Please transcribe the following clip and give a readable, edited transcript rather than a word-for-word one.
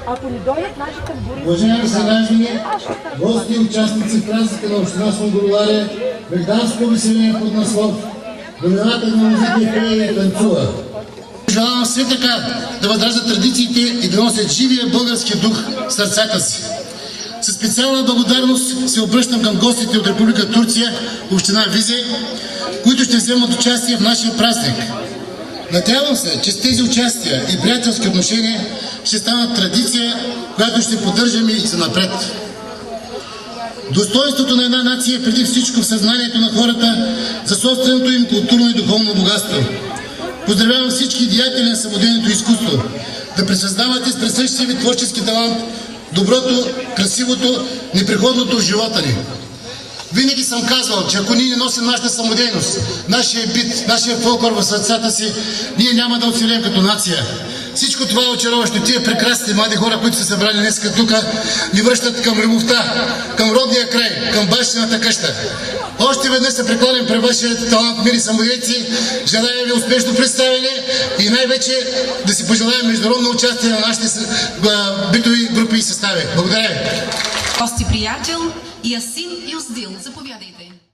Ако ни дойдат нашите гори... Уважаеми съграждани, гости и участници в празника на община Сунгурларе, вегетарско веселение под наслов "Домината на музика пее и танцува". Желавам все така да възраждат традициите и да носят живия български дух в сърцата си. Със специална благодарност се обръщам към гостите от Република Турция, община Визе, които ще вземат участие в нашия празник. Надявам се, че с тези участия и приятелски отношения ще станат традиция, която ще поддържаме и занапред. Достоинството на една нация е преди всичко в съзнанието на хората за собственото им културно и духовно богатство. Поздравявам всички деятели на самодейното изкуство да пресъздавате с присъщия ви творчески талант доброто, красивото, непреходното в живота ни. Винаги съм казвал, че ако ние не носим нашата самодейност, нашия бит, нашия фолклор в сърцата си, ние няма да оцелеем като нация. Всичко това е очароващо. Тия прекрасни млади хора, които са събрали днес тук, ни връщат към любовта, към родния край, към бащината къща. Още веднъж се преклоним пред вашия талант, мили самодейци. Желая ви успешно представяне и най-вече да си пожелаем международно участие на нашите битови групи и състави. Благодаря ви. Гости приятел Ясин Юздил. Заповядайте.